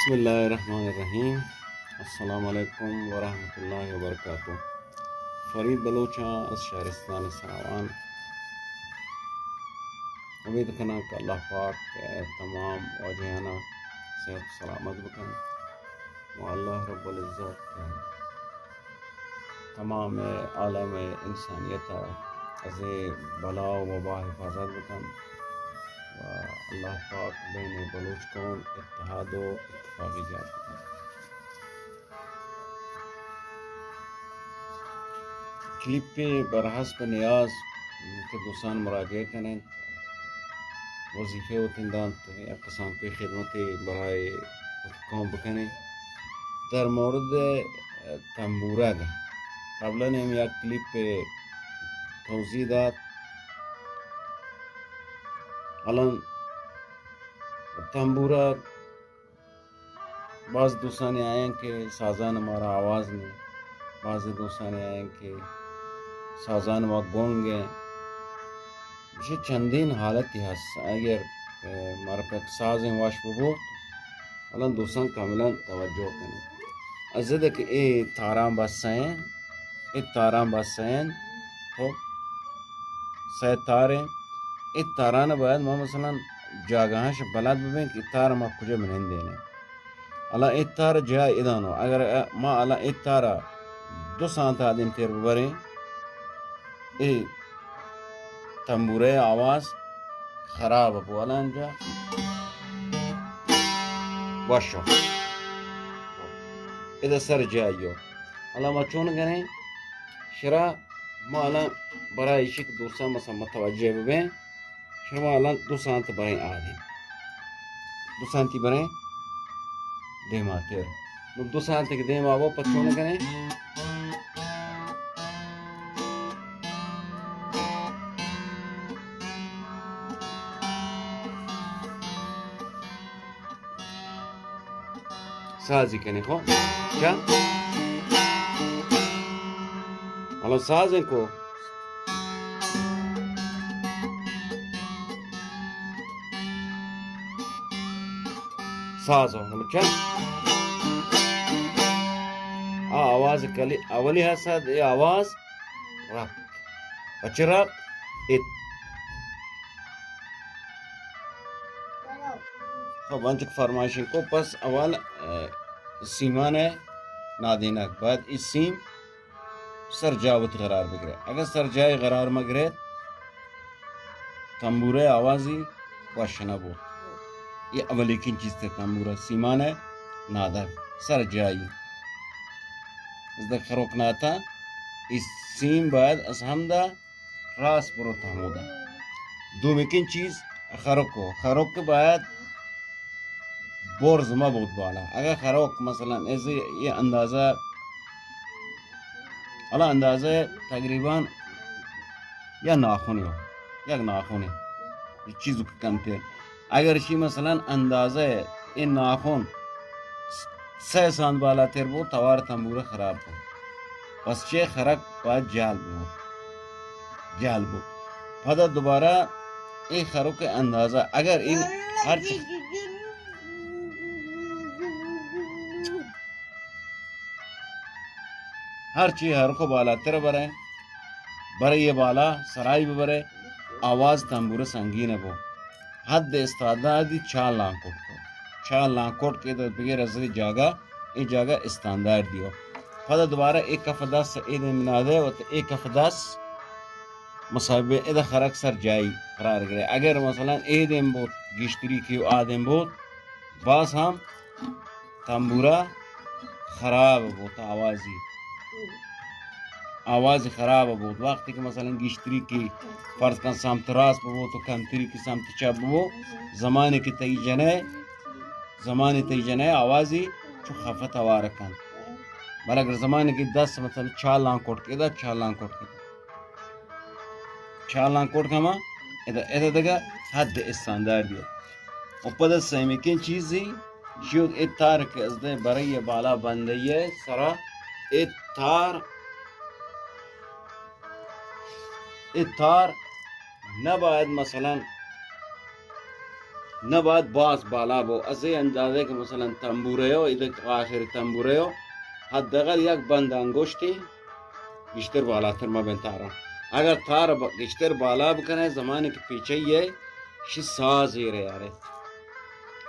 बिस्मिल्लाहिर्रहमानिर्रहीम। अस्सलामु अलैकुम वरहमतुल्लाहि वबरकातुहू। फ़रीद बलोचा अज़ शहरिस्तान सरावान। उम्मीद करना कि अल्लाह पाक तमाम वाजहाना सेहत सलामत बकन व अल्लाह रब्बुल इज़्ज़त तमाम आलम इंसानियत अज़ बला व वबा हिफाजत बकन व अल्लाह पाक बैन बलोच कौम इत्तेहाद व इत्तफ़ाक़ियत बकन। क्लिप पे बरहस्ब नियाज के दोसान मुराजे करें वजीफ़े वतंदान या कसान पे खिदमत बराए कौम बकने در مورد تنبوره ده. قبلا هم یک کلیپ توضیح داد. الان تنبوره بعض دوستان आए हैं कि साजान हमारा आवाज़ में, बाज़ दोस्तन आए हैं कि साजान व गोंग मुझे चंदीन हालत हस अगर हमारा पे साज वाश बबो अलग दोस्तन कामिलन तवज्जो करें अज़द कि ए तारां बसैन ए तारां बसैन हो सै तारे ए तारा न बाद मा मसलन जागहाश बलद बबें कि तार मा कुछ बनन देने अला ए तार जा इदानो अगर मा अला ए तारा दो सांत आदम तेर बरे ए तंबूरे आवाज़ खराब हो अला जा वशो इधर सर जाइयो अला मचून करें शरा माला बड़ा इशिक दूसरा मसा मतवज्जे बे शरा अला दुसांत बरे आदि दुसांती बरे देमातेर नो दुसांत के देमा वो पचून करें साजी कने खो क्या अला साजें को साज हो क्या आवाज कली अवली हसद ये आवाज रब अचरक इत तो वंचक फरमाइश को पस अवल सीमा ने नादीना के बाद इस सीम सरजावत करार बिगड़े अगर सरजाए करार मगरे तंबूरे आवाज़ी वशनबो ये अवली की चीज़ थे तंबूरा सीमान है नादर सरजाई इस द खरोकनाता इस सीम बाद असहमदा रास पुरो तहमुदा दो मिकिन चीज़ खरोक के बाद बोर्ज मा बहुत बाला अगर खरोक मसलन ऐसे ये अंदाज़ा अला अंदाज़े तकरीबन या नाखून हो या नाखून है इस चीज़ को कमते अगर इसी मसलन अंदाज़े इन नाखून सह सांद बाला तेर वो तवार तंबूरा खराब हो बस चे खरक बाद जाल बो फदा दोबारा एक खरों के अंदाज़ा अगर इन हर चीज हर को बाला तेरे बरे ये बाला सराय बरे आवाज़ तंबूर संगीन है वो हद इस्तादादी 4 लांकोट के तो बगैर असली जागा ये जागा इस्तांदार दियो फदा दोबारा एक कफदास ईद मिनादे और एक कफदास मुसाबे इधर खरक सर जाई करार गए अगर मसलन ईद बहुत गिश्तरी की आदम बहुत बास हम तंबूरा खराब होता आवाज़ ख़राब हो वक्त के मसलन गिश्तरी की फ़र्ज का सामत रास वो तो कमतरी की सामत चब वो ज़माने की तई जने आवाज़ी जो खफत आवार कन बल अगर ज़माने की 10 मतलब 4 लांकोट के इधर 4 लांकोट का माँ इधर दगा हद इस्तांदार दियो ऊपर समीकिन चीज़ी शुद्ध इतार के अज़दे बरये बाला बंदये सरा इतार न बाद मसलन نباید باز بالا بو از این اندازه که مثلا تنبوره ها ایده آخر تنبوره ها حداقل یک بند انگشتی بیشتر بالاتر ما بین تارا. اگر تار بیشتر بالا بکنه زمانی که پیچه یه شی ساز ایره یاره.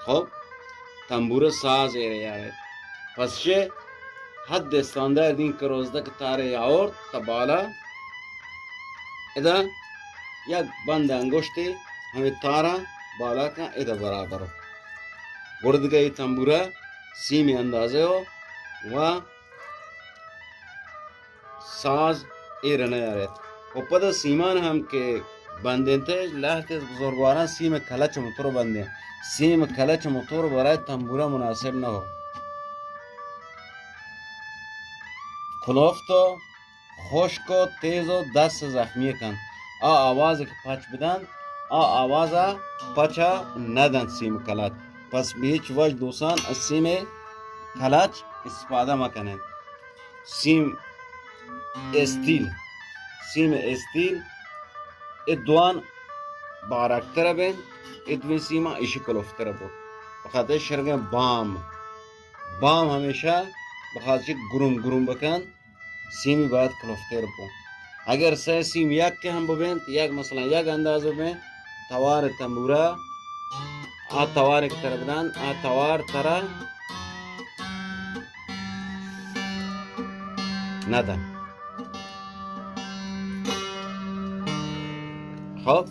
خب تنبوره ساز ایره یاره. پس چه حد استاندارد این که روزده که تاره آورد تا بالا ایده یک بند انگشتی همه تارا بالا کن ایده برابر گردگه ای تنبوره سیمی اندازه و ساز ایره نیارد. و پدا سیمان هم که بندنته لحظه بزرگواران سیم کلچ موتور بندن. سیم کلچ موتور برای تنبوره مناسب نه هو. کلوفت و خشک و تیز و دست زخمی کن. آواز که پچ بدن آواز پچ ندن سیم کلچ. پس به هیچ وجه دوستان از سیم کلچ استفاده مکنن. سیم استیل ادوان بارکتر بین ادوین سیما ایشی کلوفتر بود بخاطر شرگه بام همیشه بخاطر گروم بکن سیمی باید کلوفتر بود. اگر سه سیم یک که هم ببین یک مثلا یک اندازه ببین توار تنبوره توار که تر بدن توار تر ندن. خب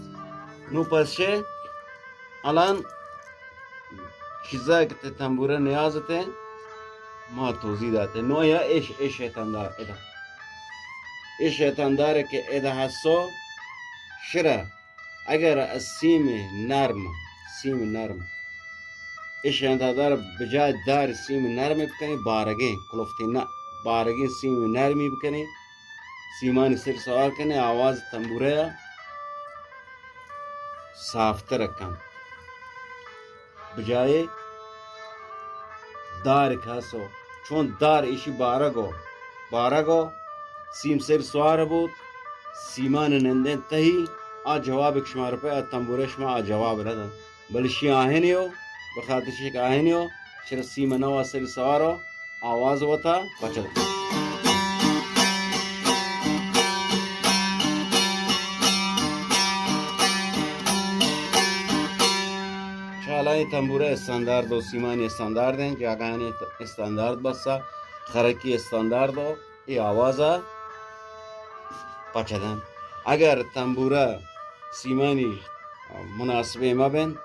نو پس چه الان چیزایی که تنبوره نیازته ما توضیح داده. نو یا ایش شیطاندار ایش شیطانداره که ایده هستو شره اگر از سیم نرم ایش شیطاندار بجای دار سیم نرم بکنی بارگی کلوفتی نه بارگی سیم نرمی بکنی سیمانی سر سوار کنی آواز تنبوره صافتر کن بجای دار کاسو چون دار ایشی بارگو سیم سر سوار بود سیمان نندن تهی جواب شما رو پی تنبوره شما جواب ندن بلشی آهنیو بخاطر شک آهنیو چرا سیم نوا سر سوارو آواز وطا بچه چالای تنبوره استاندارد و سیمانی استاندارد ہیں جاگانی استاندارد بسا خرکی استاندارد و ای آوازا پچدن. اگر تنبوره سیمانی مناسبه ما بین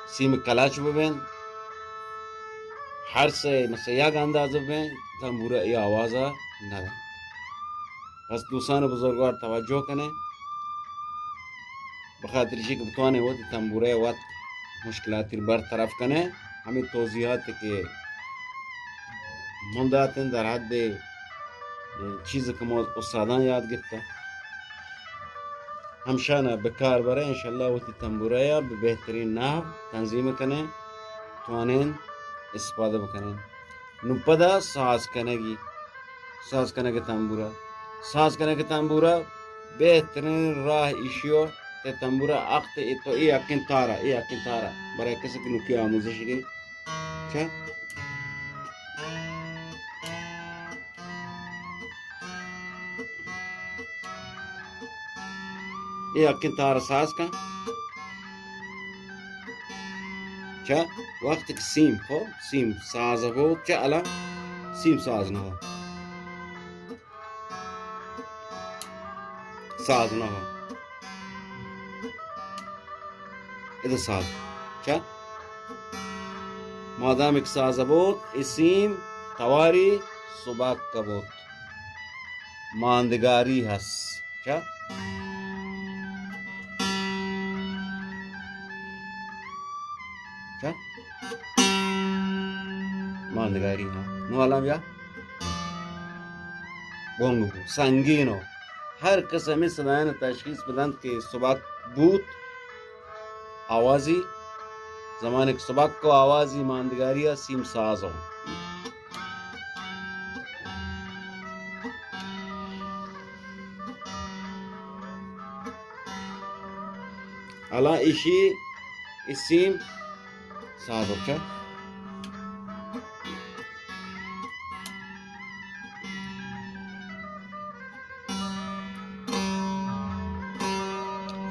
سیم کلاچ ببین هر سه مثل یک اندازه ببین تنبوره ای آوازا ندن. پس دوستان بزرگوار توجه کنه بخاطر چی که بتوانه وقت تنبوره وقت مشکلاتی برطرف کنه. همین توضیحاتی که من دادن در حد چیزی که ما استادان یاد گرفته همشانه بکار بره انشالله وقتی تنبوره یا به بهترین نحو تنظیم کنه توانین استفاده بکنین. نو پدا ساز کنگی تنبوره بهترین راه ایشیو تنبوره اخت تو ای اکن تارا برای کسی که نوکی آموزش دی چه ای اکن تارا ساز کن چه وقتی که سیم ساز بود چه الان سیم ساز نه ایده ساز چه مادام یک ساز بود اسیم تواری سباک کا بود ماندگاری هست چه ماندگاری ها نو الان بیا گونگو سنگینو هر قسمی صدایان تشخیص بدن که سباک بود آوازی زمانی که سباک کو آوازی ماندگاری سیم سازو. الان ایشی اسیم ساز بچه.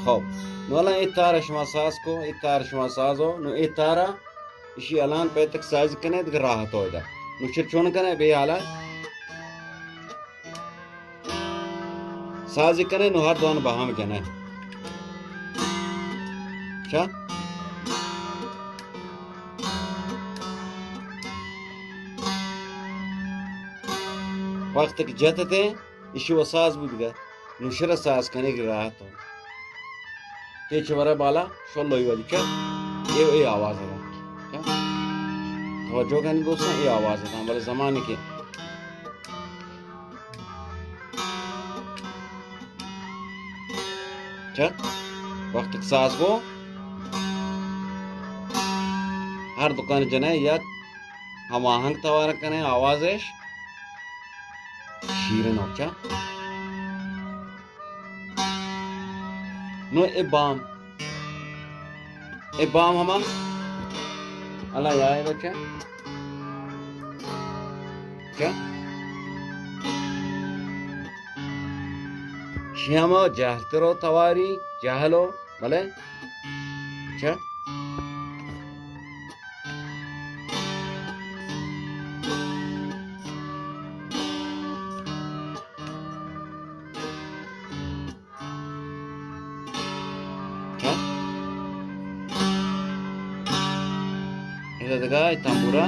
خب نو الان این تار شما ساز کو، این تار شما سازو نو این تارا ایشی الان به تک ساز کنه دیگه راحت होएगा. نو چر چون کنه به حالا ساز کنه نو هر دوان با هم کنه چا وقت که جاتته ایشی و ساز بودگه نو شر ساز کنه की راحت हो ते चवरा बाला शोलोई वाली क्या ये आवाज है क्या तवज्जो करनी दोस्तों ये आवाज है हमारे ज़माने की क्या वक्त के साथ को हर दुकान जने या हम आहंग तवार कने आवाज़ेश शीरन हो क्या नो इबाम हमा अल्लाह यार बच्चा क्या श्यामा जाहतरो तवारी जाहलो भले क्या إذا دقاي تنبورا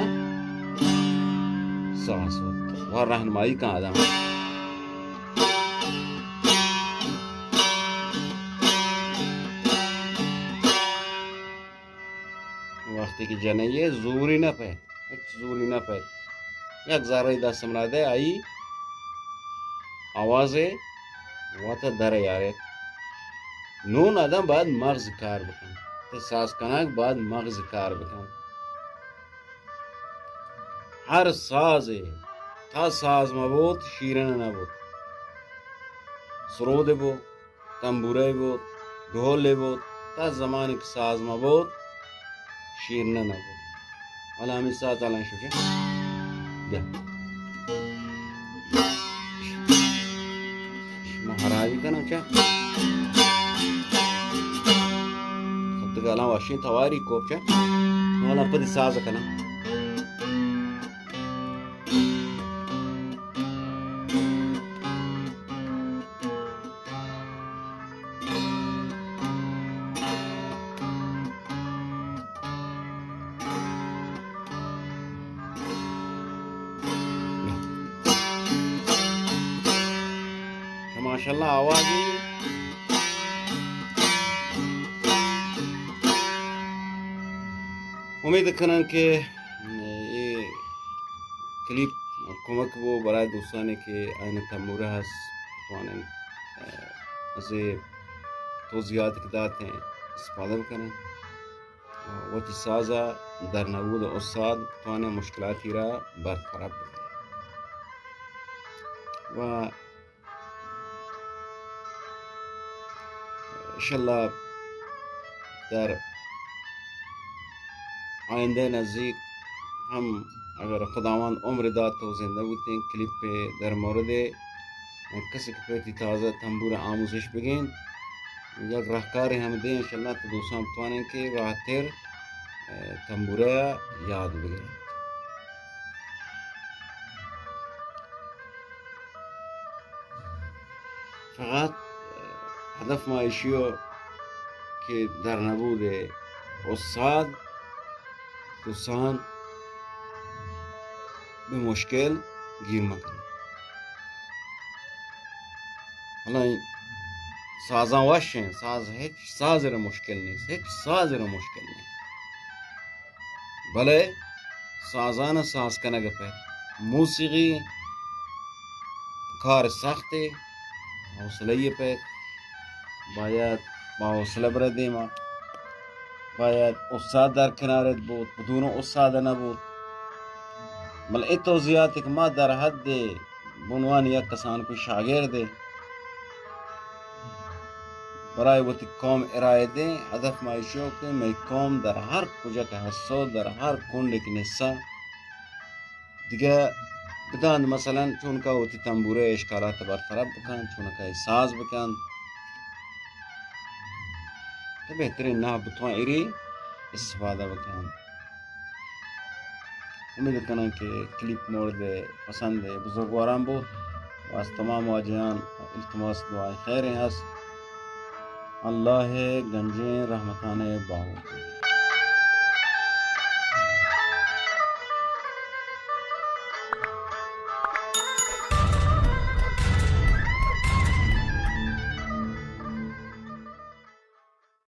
ساسوت والرهنمائي كان آدم وقتی که جنایه زوری نپید هیچ زوری نپید یک ذره دست مناده ای آوازه وقت داره یاره نون آدم باید مغز کار بکن ते सास कनाक बाद मगज कार बकन हर साज है था साज मबूत शीरन नबूत सरोद बो तंबूरे बो ढोल बो ता जमान के साज मबूत शीरन नबूत वाला हम इस साथ आला शुके जा महाराजी का ना क्या galan washin tawari kopcha wala padi saza kana माशाल्लाह आवाज उम्मीद करन के ये क्लिप कमक वो बराए दोस्ताने के आने तमुरा हस तवाने ऐसे तोज़ियात के दात हैं इस्तेमाल करें वो साजा दर नबूद उस्ताद तवाने मुश्किलात ही रहा बरकरार करें व इंशाल्लाह दर आइंदे नज़दीक हम अगर खुदावन उम्र दात तो जिंदा होते हैं क्लिप पे दर मौरद कस के प्रति ताज़ा तंबूरा आमोजिश बगेन या राहकार हम दें इंशाल्लाह तो दोस्तों तवाने के राहतर तंबूरा याद बगेन फ़कत هدف ما इशियो के दर नबूद उस्ताद दोस्तान بمشكل گیر مکنه حالا سازان واشن ساز هیچ ساز را مشکل نیست هیچ ساز را مشکل نیست بله سازان ساز کنه گپه موسیقی کار سخته حوصله په باید با حوصله بردیم باید استاد در کنارت بود بدون استاد نبود بل این توضیحاتی که ما در حد به عنوان یک کسان کو شاگرد برای وقتی قوم ارائه ده هدف مایشو که می قوم در هر کجا که هستو در هر کنده که نیسته دیگه بدان مثلا چون که وقتی تنبوره اشکالات برطرف بکن چون که ساز بکن تو بهترین نه بتوان ایری استفاده بکن. امید کنم که کلیپ مورد پسند بزرگواران بود و از تمام واجهان التماس دعای خیر هست. الله گنجین رحمتانه باو.